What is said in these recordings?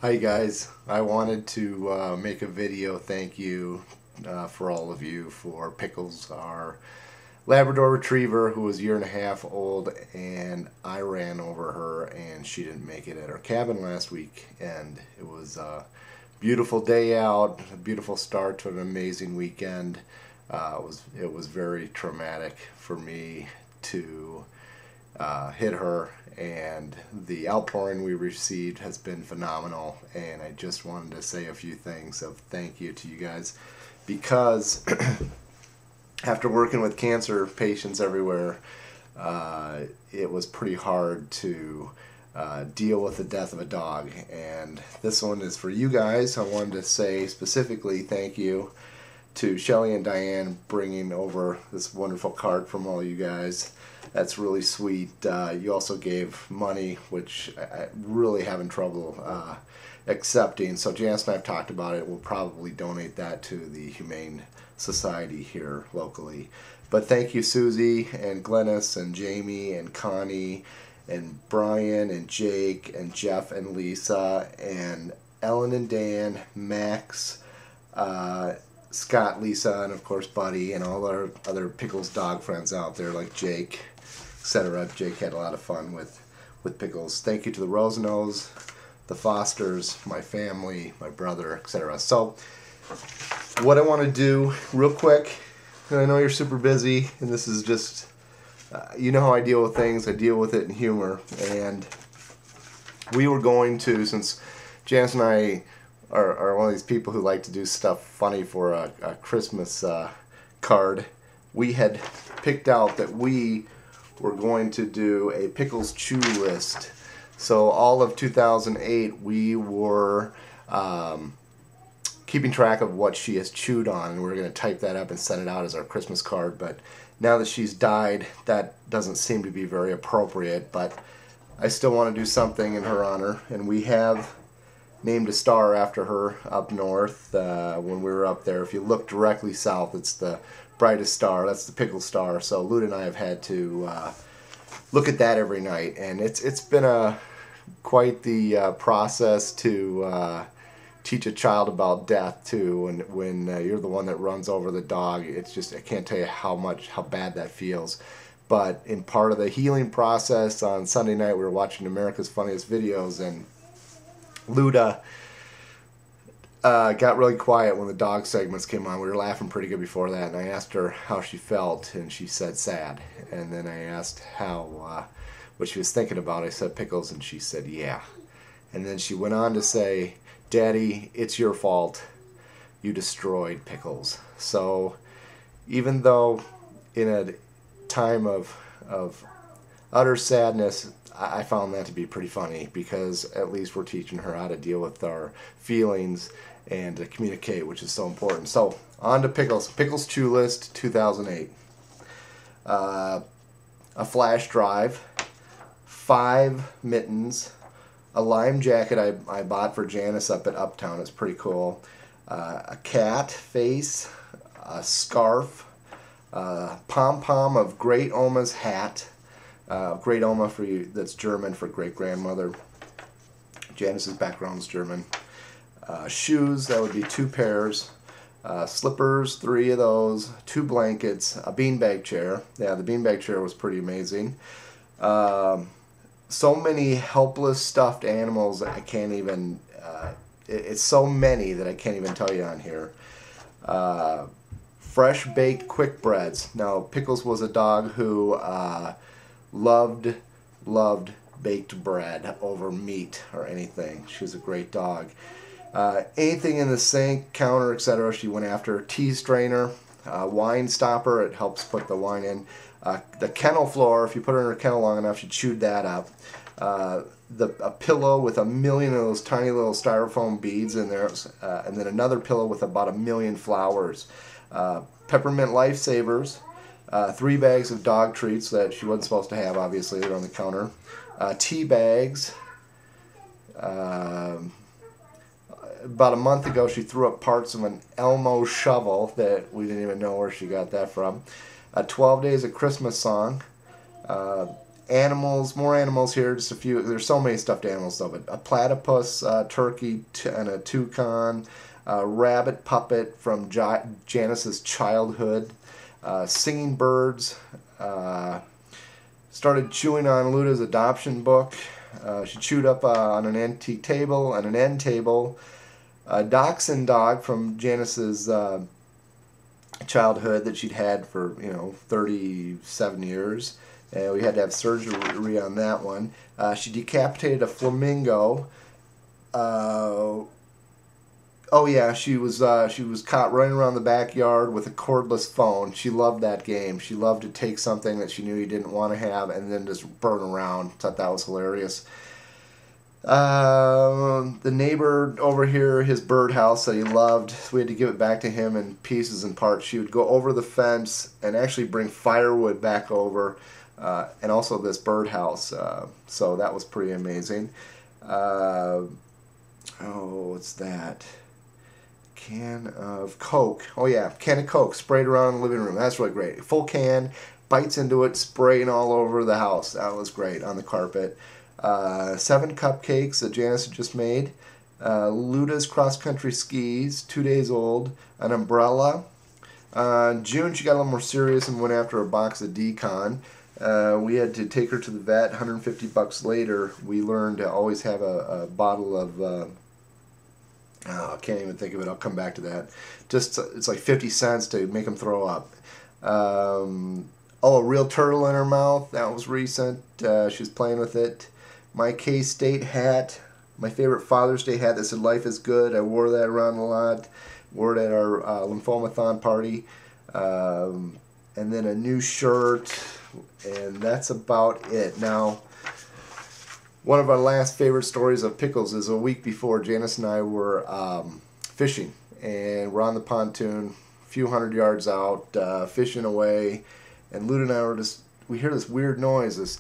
Hi guys, I wanted to make a video thank you for all of you for Pickles, our Labrador Retriever who was a year and a half old, and I ran over her and she didn't make it at our cabin last week, and it was a beautiful day out, a beautiful start to an amazing weekend. It was very traumatic for me to hit her, and the outpouring we received has been phenomenal, and I just wanted to say a few things of thank you to you guys, because after working with cancer patients everywhere, it was pretty hard to deal with the death of a dog, and this one is for you guys. I wanted to say specifically thank you to Shelly and Diane bringing over this wonderful card from all you guys. That's really sweet. You also gave money, which I'm really having trouble accepting. So Janice and I have talked about it. We'll probably donate that to the Humane Society here locally. But thank you, Susie and Glennis and Jamie and Connie and Brian and Jake and Jeff and Lisa and Ellen and Dan, Max, Scott, Lisa, and of course Buddy, and all our other Pickles dog friends out there like Jake, etc. Jake had a lot of fun with Pickles. Thank you to the Rosenos, the Fosters, my family, my brother, etc. So what I want to do real quick, and I know you're super busy, and this is just, you know how I deal with things. I deal with it in humor, and we were going to, since Janice and I are one of these people who like to do stuff funny for a Christmas card, we had picked out that we were going to do a Pickles chew list. So all of 2008 we were keeping track of what she has chewed on, and we're going to type that up and send it out as our Christmas card. But now that she's died, that doesn't seem to be very appropriate, but I still want to do something in her honor, and we have named a star after her up north. When we were up there, if you look directly south, it's the brightest star. That's the Pickle star. So Luda and I have had to look at that every night, and it's been quite the process to teach a child about death too. And when you're the one that runs over the dog, it's just, I can't tell you how bad that feels. But in part of the healing process, on Sunday night we were watching America's Funniest Videos, and Luda got really quiet when the dog segments came on. We were laughing pretty good before that, and I asked her how she felt, and she said sad. And then I asked what she was thinking about. I said Pickles, and she said yeah. And then she went on to say, "Daddy, it's your fault. You destroyed Pickles." So even though in a time of utter sadness, I found that to be pretty funny, because at least we're teaching her how to deal with our feelings and to communicate, which is so important. So on to Pickles. Pickles Chew List 2008. A flash drive, 5 mittens, a lime jacket I bought for Janice up at Uptown. It's pretty cool. A cat face, a scarf, pom-pom of Great Oma's hat. Great Oma, for you, that's German for great grandmother. Janice's background is German. Shoes, that would be 2 pairs. Slippers, 3 of those. 2 blankets. A beanbag chair. Yeah, the beanbag chair was pretty amazing. So many helpless stuffed animals that I can't even, it's so many that I can't even tell you on here. Fresh baked quick breads. Now, Pickles was a dog who loved baked bread over meat or anything. She was a great dog. Anything in the sink, counter, etc. she went after. Tea strainer, wine stopper, it helps put the wine in. The kennel floor, if you put her in her kennel long enough, she chewed that up. A pillow with 1 million of those tiny little styrofoam beads in there, and then another pillow with about 1 million flowers. Peppermint lifesavers. 3 bags of dog treats that she wasn't supposed to have, obviously, they're on the counter. Tea bags. About a month ago, she threw up parts of an Elmo shovel that we didn't even know where she got that from. 12 Days of Christmas song. Animals, more animals here, just a few. There's so many stuffed animals though, but a platypus, turkey, and a toucan, a rabbit puppet from Janice's childhood, singing birds, started chewing on Luda's adoption book. She chewed up on an antique table and an end table, a dachshund dog from Janice's childhood that she'd had for 37 years. We had to have surgery on that one. She decapitated a flamingo. Oh yeah, she was caught running around the backyard with a cordless phone. She loved that game. She loved to take something that she knew he didn't want to have and then just burn around. Thought that was hilarious. The neighbor over here, his birdhouse that he loved, we had to give it back to him in pieces and parts. She would go over the fence and actually bring firewood back over, and also this birdhouse. So that was pretty amazing. What's that? Can of Coke. Oh yeah, can of Coke sprayed around in the living room. That's really great. Full can, bites into it, spraying all over the house. That was great on the carpet. 7 cupcakes that Janice had just made. Luda's cross-country skis, 2 days old. An umbrella. June she got a little more serious and went after a box of decon. We had to take her to the vet. $150 later, we learned to always have a bottle of I can't even think of it. I'll come back to that. Just it's like 50 cents to make them throw up. A real turtle in her mouth. That was recent. She was playing with it. My K-State hat. My favorite Father's Day hat that said "Life is good." I wore that around a lot. Wore it at our lymphomathon party. And then a new shirt. And that's about it. Now, one of our last favorite stories of Pickles is a week before Janice and I were fishing, and we're on the pontoon, a few hundred yards out, fishing away, and Luda and I we hear this weird noise, this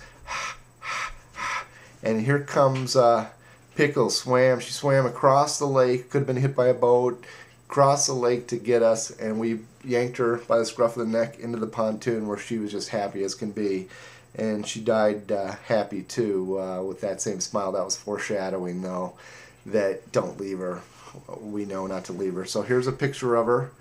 and here comes Pickles. She swam across the lake, could have been hit by a boat, crossed the lake to get us, and we yanked her by the scruff of the neck into the pontoon where she was just happy as can be. And she died happy too, with that same smile. That was foreshadowing, though, that don't leave her. We know not to leave her. So here's a picture of her.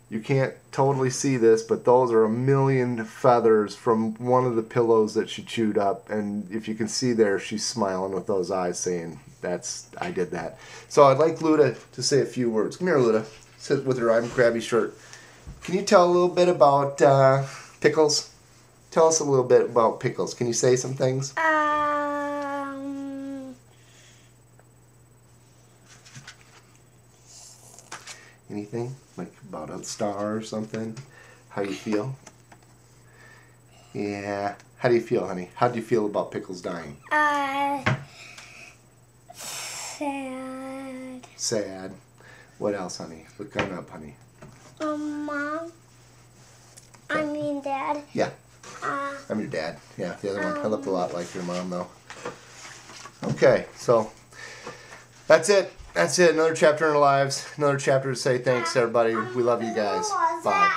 You can't totally see this, but those are a million feathers from one of the pillows that she chewed up. And if you can see there, she's smiling with those eyes saying, I did that. So I'd like Luda to say a few words. Come here, Luda. Sit with her I'm Crabby shirt. Can you tell a little bit about Pickles? Tell us a little bit about Pickles. Can you say some things? Anything? Like about a star or something? How you feel? Yeah. How do you feel, honey? How do you feel about Pickles dying? Sad. Sad. What else, honey? Look coming up, honey. Mom. I mean, Dad. Yeah. I'm your dad. Yeah, the other one. I look a lot like your mom, though. Okay, so that's it. That's it. Another chapter in our lives. Another chapter to say thanks to everybody. We love you guys. Bye.